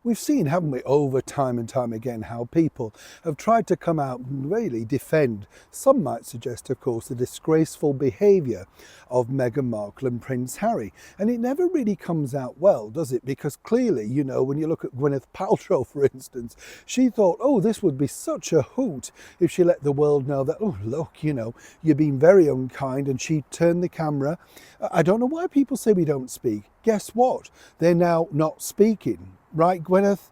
we've seen, haven't we, over time and time again, how people have tried to come out and really defend, some might suggest, of course, the disgraceful behaviour of Meghan Markle and Prince Harry. And it never really comes out well, does it? Because clearly, you know, when you look at Gwyneth Paltrow, for instance, she thought, oh, this would be such a hoot if she let the world know that, oh, look, you know, you're being very unkind, and she turned the camera. I don't know why people say we don't speak. Guess what? They're now not speaking. Right, Gwyneth?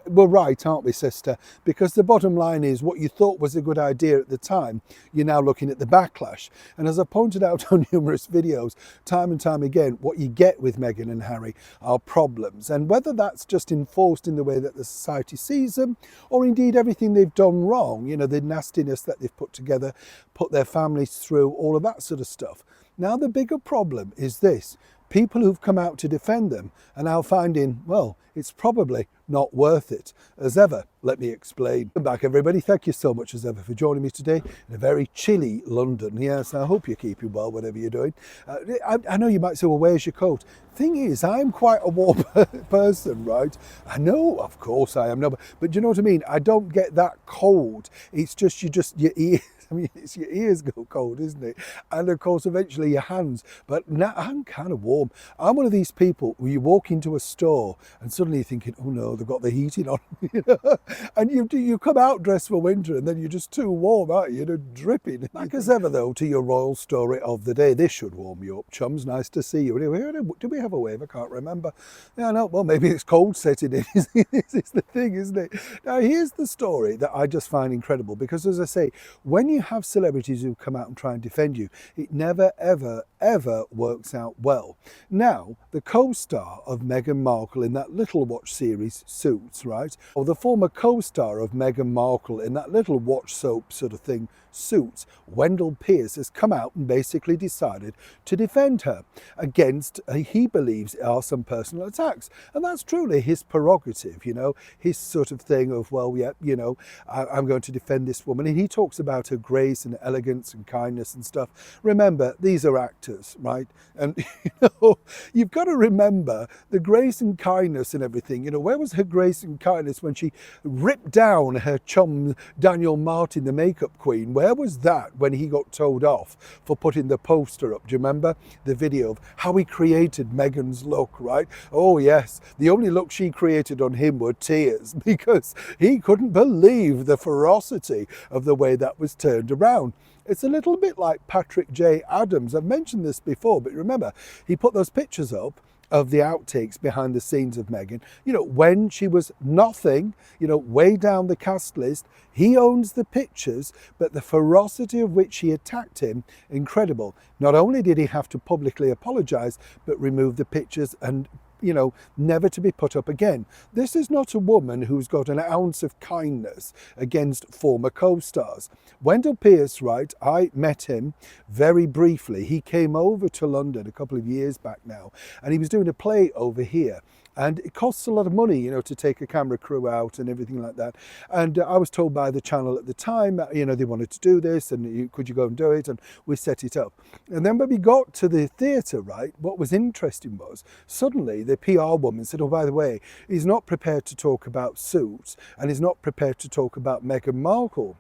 We're right, aren't we, sister? Because the bottom line is, what you thought was a good idea at the time, you're now looking at the backlash. And as I pointed out on numerous videos, time and time again, what you get with Meghan and Harry are problems. And whether that's just enforced in the way that the society sees them, or indeed everything they've done wrong, you know, the nastiness that they've put together, put their families through, all of that sort of stuff. Now, the bigger problem is this. People who've come out to defend them are now finding, well, it's probably not worth it. As ever, let me explain. Welcome back, everybody. Thank you so much, as ever, for joining me today in a very chilly London. Yes, I hope you're keeping well, whatever you're doing. I know you might say, well, where's your coat? Thing is, I'm quite a warm person, right? I know, of course I am. No, but do you know what I mean? I don't get that cold. It's just, your ears. I mean, it's your ears go cold, isn't it? And of course, eventually your hands. But now I'm kind of warm. I'm one of these people where you walk into a store and suddenly you're thinking, oh no, they've got the heating on, you know? And you come out dressed for winter and then you're just too warm, aren't you? You're dripping. Like as ever, though, to your royal story of the day. This should warm you up, chums. Nice to see you. Do we have a wave? I can't remember. Yeah, no, well, maybe it's cold setting in. This is the thing, isn't it? Now, here's the story that I just find incredible because, as I say, when you have celebrities who come out and try and defend you, it never, ever, ever works out well. Now, the co-star of Meghan Markle in that Little Watch series, Suits, right? Or the former co-star of Meghan Markle in that Little Watch soap sort of thing, Suits, Wendell Pierce, has come out and basically decided to defend her against, he believes, are some personal attacks. And that's truly his prerogative, you know, his sort of thing of, well, yeah, you know, I'm going to defend this woman. And he talks about her grace and elegance and kindness and stuff. Remember, these are actors, right? And, you know, you've got to remember the grace and kindness and everything. You know, where was her grace and kindness when she ripped down her chum, Daniel Martin, the makeup queen? Where was that when he got told off for putting the poster up? Do you remember the video of how he created Meghan's look, right? Oh, yes. The only look she created on him were tears because he couldn't believe the ferocity of the way that was turned around. It's a little bit like Patrick J. Adams. I've mentioned this before, but remember, he put those pictures up of the outtakes behind the scenes of Meghan, you know, when she was nothing, you know, way down the cast list. He owns the pictures, but the ferocity of which she attacked him, incredible. Not only did he have to publicly apologise, but remove the pictures and, you know, never to be put up again. This is not a woman who's got an ounce of kindness against former co-stars. Wendell Pierce, right, I met him very briefly. He came over to London a couple of years back now, and he was doing a play over here. And it costs a lot of money, you know, to take a camera crew out and everything like that. And I was told by the channel at the time, you know, they wanted to do this and could you go and do it? And we set it up. And then when we got to the theatre, right, what was interesting was suddenly the PR woman said, oh, by the way, he's not prepared to talk about Suits and he's not prepared to talk about Meghan Markle.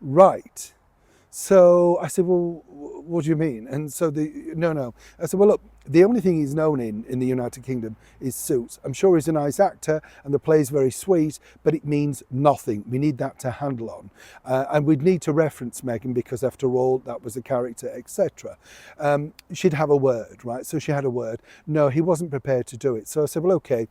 Right. So I said, well, what do you mean? And so no. I said, well, look, the only thing he's known in the United Kingdom is Suits. I'm sure he's a nice actor and the play's very sweet, but it means nothing. We need that to handle on. And we'd need to reference Meghan because after all, that was a character, etc. She'd have a word, right? So she had a word. No, he wasn't prepared to do it. So I said, well, okay.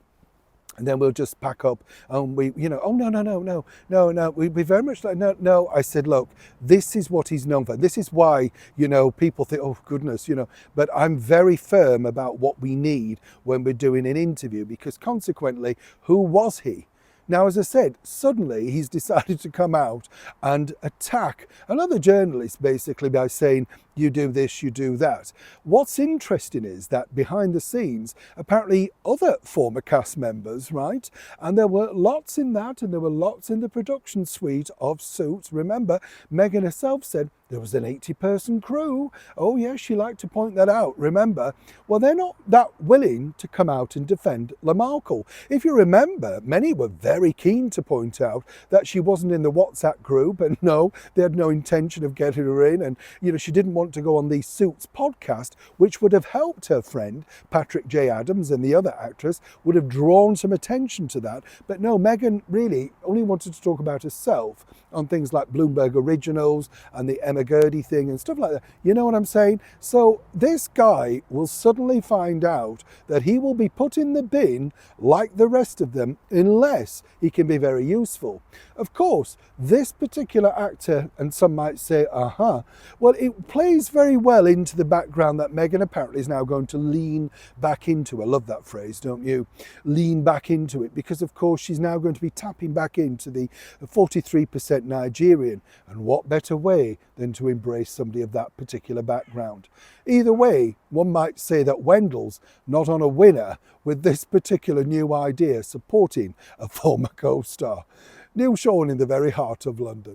And then we'll just pack up and we, you know, oh, no. We very much like, no. I said, look, this is what he's known for. This is why, you know, people think, oh, goodness, you know, but I'm very firm about what we need when we're doing an interview because consequently, who was he? Now, as I said, suddenly he's decided to come out and attack another journalist basically by saying, you do this, you do that. What's interesting is that behind the scenes, apparently other former cast members, right? And there were lots in that, and there were lots in the production suite of Suits. Remember, Meghan herself said there was an 80-person crew. Oh yes, she liked to point that out, remember? Well, they're not that willing to come out and defend Markle. If you remember, many were very keen to point out that she wasn't in the WhatsApp group, and no, they had no intention of getting her in, and she didn't want to go on the Suits podcast, which would have helped her friend Patrick J. Adams and the other actress, would have drawn some attention to that. But no, Meghan really only wanted to talk about herself on things like Bloomberg Originals and the Emma Gertie thing and stuff like that. You know what I'm saying? So this guy will suddenly find out that he will be put in the bin like the rest of them unless he can be very useful. Of course, this particular actor, and some might say, well, it plays very well into the background that Meghan apparently is now going to lean back into. I love that phrase, don't you? Lean back into it, because of course she's now going to be tapping back into the 43% Nigerian, and what better way than to embrace somebody of that particular background. Either way, one might say that Wendell's not on a winner with this particular new idea supporting a former co-star. Neil Sean in the very heart of London.